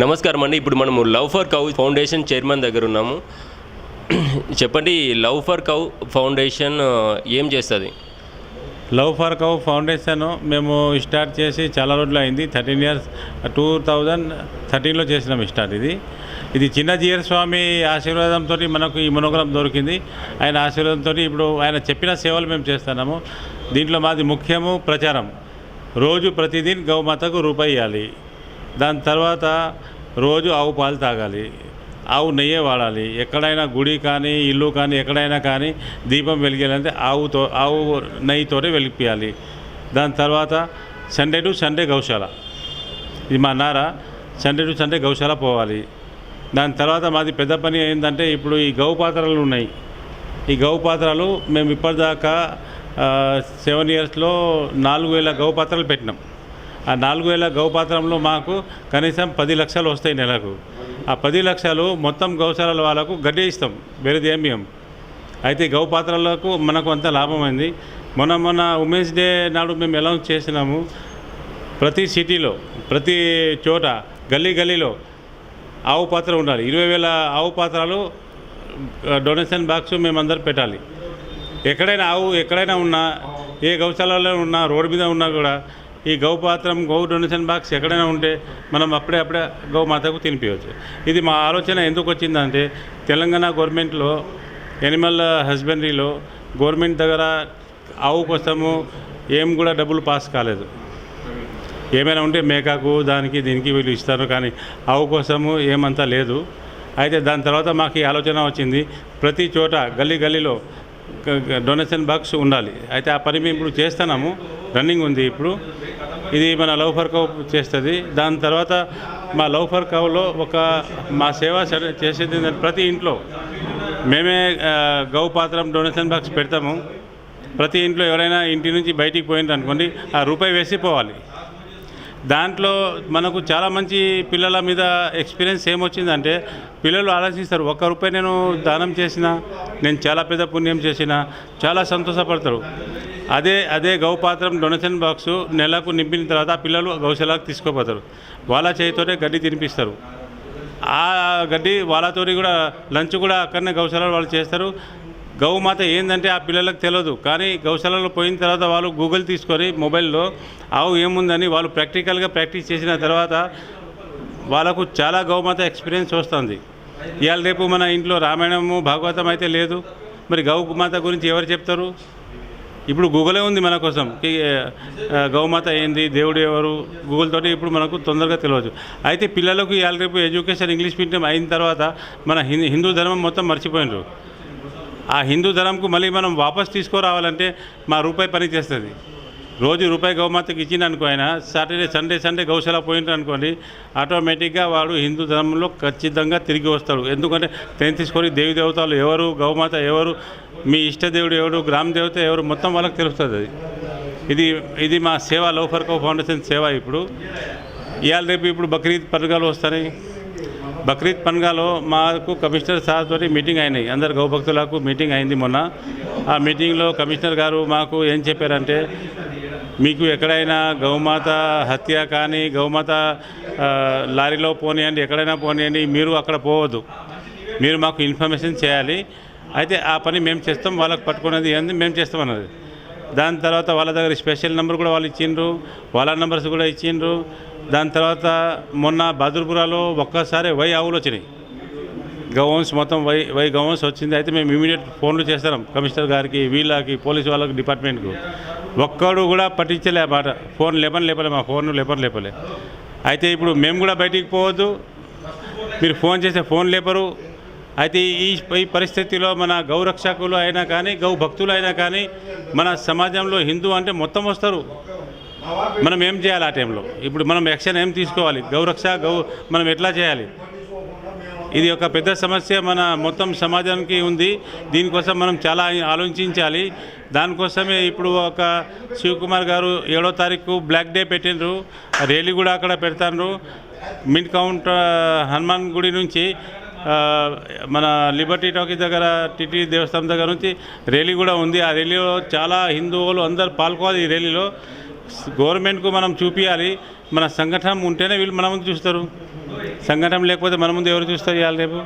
నమస్కారం అండి. ఇప్పుడు మనము love for cow foundation chairman దగ్గర ఉన్నాము. చెప్పండి, లవ్ ఫర్ కౌ ఫౌండేషన్ ఏం చేస్తుంది? లవ్ ఫర్ కౌ ఫౌండేషన్ మేము స్టార్ట్ చేసి చాలా రోజులు అయింది. 13 ఇయర్స్ 2013లో చేసినాం స్టార్ట్. ఇది చిన్న జీయర్ స్వామి ఆశీర్వాదంతో మనకు ఈ మనోగ్రం దొరికింది. ఆయన ఆశీర్వాదంతో ఇప్పుడు ఆయన చెప్పిన సేవలు మేము చేస్తున్నాము. దీంట్లో మాది ముఖ్యము ప్రచారం. రోజు ప్రతిదిన్ గౌమాతకు రూపాయి ఇవ్వాలి. దాని తర్వాత రోజు ఆవు పాలు తాగాలి, ఆవు నెయ్యే వాడాలి. ఎక్కడైనా గుడి కానీ ఇల్లు కానీ ఎక్కడైనా కానీ దీపం వెలిగేయాలంటే ఆవు నెయ్యితోనే వెలిపియాలి. దాని తర్వాత సండే టు సండే గౌశాల, ఇది మా Nara, Sunday to Sunday Gaushala పోవాలి. దాని తర్వాత మాది పెద్ద పని ఏంటంటే ఇప్పుడు ఈ గౌ పాత్రలు ఉన్నాయి. ఈ గౌ పాత్రలు మేము ఇప్పటిదాకా 7 ఇయర్స్లో 4000 గౌ పాత్రలు పెట్టినాం. ఆ 4000 గౌపాత్రంలో మాకు కనీసం 10 లక్షలు వస్తాయి నెలకు. ఆ 10 లక్షలు మొత్తం గౌశాల వాళ్ళకు గడ్డి ఇస్తాం, వేరేది ఏమి ఇవ్వం. అయితే గౌపాత్రలకు మనకు అంత లాభమైంది. మొన్న ఉమెన్స్ డే నాడు మేము అనౌన్స్ చేసినాము. ప్రతి సిటీలో ప్రతి చోట గల్లీలో ఆవు పాత్ర ఉండాలి. 20,000 ఆవు పాత్రలు డొనేషన్ బాక్స్ మేమందరం పెట్టాలి. ఎక్కడైనా ఆవు ఎక్కడైనా ఉన్నా, ఏ గౌశాలలో ఉన్నా, రోడ్డు మీద ఉన్నా కూడా ఈ గౌపాత్రం గౌ డొనేషన్ బాక్స్ ఎక్కడైనా ఉంటే మనం అప్పుడే గౌమాతకు తినిపించవచ్చు. ఇది మా ఆలోచన ఎందుకు వచ్చిందంటే, తెలంగాణ గవర్నమెంట్లో ఎనిమల్ హస్బెండరీలో గవర్నమెంట్ దగ్గర ఆవు కోసము ఏం కూడా డబ్బులు పాస్ కాలేదు. ఏమైనా ఉంటే మేకాకు దానికి దీనికి వీళ్ళు ఇస్తారు, కానీ ఆవు కోసము ఏమంతా లేదు. అయితే దాని తర్వాత మాకు ఈ ఆలోచన వచ్చింది, ప్రతి చోట గల్లీలో డొనేషన్ బాక్స్ ఉండాలి. అయితే ఆ పని మేము ఇప్పుడు చేస్తున్నాము, రన్నింగ్ ఉంది. ఇప్పుడు ఇది మన లవ్ ఫర్ కౌ చేస్తుంది. దాని తర్వాత మా లవ్ ఫర్ కౌలో మా సేవ చేసేది ప్రతి ఇంట్లో మేమే గౌ పాత్రం డొనేషన్ బాక్స్ పెడతాము. ప్రతి ఇంట్లో ఎవరైనా ఇంటి నుంచి బయటికి పోయింది అనుకోండి, ఆ రూపాయి వేసి పోవాలి. దాంట్లో మనకు చాలా మంచి పిల్లల మీద ఎక్స్పీరియన్స్ ఏమొచ్చిందంటే, పిల్లలు ఆలోచిస్తారు, ₹1 నేను దానం చేసిన, నేను చాలా పెద్ద పుణ్యం చేసిన, చాలా సంతోషపడతారు. అదే గౌపాత్రం డొనేషన్ బాక్సు నెలకు నింపిన తర్వాత ఆ పిల్లలు గౌశాలకు తీసుకుపోతారు. వాళ్ళ చేతితోనే గడ్డి తినిపిస్తారు. ఆ గడ్డి వాళ్ళతో కూడా లంచ్ కూడా అక్కడనే గౌశాలలో వాళ్ళు చేస్తారు. గౌమాత ఏంటంటే ఆ పిల్లలకు తెలియదు, కానీ గౌశాలలో పోయిన తర్వాత వాళ్ళు గూగుల్ తీసుకొని మొబైల్లో ఆవు ఏముందని వాళ్ళు ప్రాక్టికల్గా ప్రాక్టీస్ చేసిన తర్వాత వాళ్ళకు చాలా గౌమాత ఎక్స్పీరియన్స్ వస్తుంది. ఇవాళ రేపు మన ఇంట్లో రామాయణము భాగవతం అయితే లేదు, మరి గౌమాత గురించి ఎవరు చెప్తారు? ఇప్పుడు గూగులే ఉంది మన కోసం. గౌమాత ఏంది, దేవుడు ఎవరు, గూగుల్ తోటి ఇప్పుడు మనకు తొందరగా తెలియదు. అయితే పిల్లలకు ఇవాళ రేపు ఎడ్యుకేషన్ ఇంగ్లీష్ మీడియం అయిన తర్వాత మన హిందూ ధర్మం మొత్తం మర్చిపోయినారు. ఆ హిందూ ధర్మంకు మళ్ళీ మనం వాపస్ తీసుకురావాలంటే మా రూపాయి పని చేస్తుంది. రోజు రూపాయి గౌమాతకి ఇచ్చిన అనుకో, ఆయన సాటర్డే సండే గౌశాల పోయినారు అనుకోండి, ఆటోమేటిక్గా వాడు హిందూ ధర్మంలో ఖచ్చితంగా తిరిగి వస్తాడు. ఎందుకంటే తీసుకొని దేవి దేవతలు ఎవరు, గౌమాత ఎవరు, మీ ఇష్టదేవుడు ఎవరు, గ్రామ దేవత ఎవరు, మొత్తం వాళ్ళకి తెలుస్తుంది. ఇది మా సేవ, లవ్ ఫర్ కౌ ఫౌండేషన్ సేవ. ఇప్పుడు ఇవాళ రేపు ఇప్పుడు బక్రీద్ పండుగలు వస్తాయి. బక్రీద్ పండుగలో మాకు కమిషనర్ సార్ తోటి మీటింగ్ అయినాయి. అందరు గౌభక్తులకు మీటింగ్ అయింది మొన్న. ఆ మీటింగ్లో కమిషనర్ గారు మాకు ఏం చెప్పారంటే, మీకు ఎక్కడైనా గౌమాత హత్య కానీ గౌమాత లారీలో పోనీయండి, ఎక్కడైనా పోనీయండి, మీరు అక్కడ పోవద్దు, మీరు మాకు ఇన్ఫర్మేషన్ చేయాలి. అయితే ఆ పని మేము చేస్తాం, వాళ్ళకి పట్టుకునేది ఏంది మేము చేస్తామన్నది. దాని తర్వాత వాళ్ళ దగ్గర స్పెషల్ నెంబర్ కూడా వాళ్ళు ఇచ్చిండ్రు, వాళ్ళ నెంబర్స్ కూడా ఇచ్చిండ్రు. దాని తర్వాత మొన్న బద్రపురాలో ఒక్కసారి 1000 ఆవులు వచ్చినాయి. గౌన్స్ మొత్తం 1000 గౌన్స్ వచ్చింది. అయితే మేము ఇమీడియట్ ఫోన్లు చేస్తాం కమిషనర్ గారికి, వీళ్ళకి, పోలీసు వాళ్ళకి, డిపార్ట్మెంట్కు. ఒక్కడు కూడా పట్టించలే ఆ మాట. ఫోన్ లేపలే, మా ఫోన్ లేపలే. అయితే ఇప్పుడు మేము కూడా బయటికి పోవద్దు, మీరు ఫోన్ చేస్తే ఫోన్ లేపరు. అయితే ఈ పరిస్థితిలో మన గౌరక్షకులు అయినా కానీ, గౌ భక్తులు అయినా కానీ, మన సమాజంలో హిందూ అంటే మొత్తం వస్తారు. మనం ఏం చేయాలి ఆ టైంలో? ఇప్పుడు మనం యాక్షన్ ఏం తీసుకోవాలి? గౌరక్ష మనం ఎట్లా చేయాలి? ఇది ఒక పెద్ద సమస్య మన మొత్తం సమాజానికి ఉంది. దీనికోసం మనం చాలా ఆలోచించాలి. దానికోసమే ఇప్పుడు ఒక శివకుమార్ గారు 7వ తారీఖు బ్లాక్ డే పెట్టిండ్రు. ర్యాలీ కూడా అక్కడ పెడతారు. మిడ్ కౌంట్ హనుమాన్ గుడి నుంచి మన లిబర్టీ టాకీ దగ్గర టిటి దేవస్థానం దగ్గర నుంచి ర్యాలీ కూడా ఉంది. ఆ ర్యాలీలో చాలా హిందువులు అందరు పాల్గొవాలి. ఈ ర్యాలీలో గవర్నమెంట్కు మనం చూపించాలి, మన సంఘటన ఉంటేనే వీళ్ళు మన ముందు చూస్తారు. సంఘటన లేకపోతే మన ముందు ఎవరు చూస్తారు ఇవాళ రేపు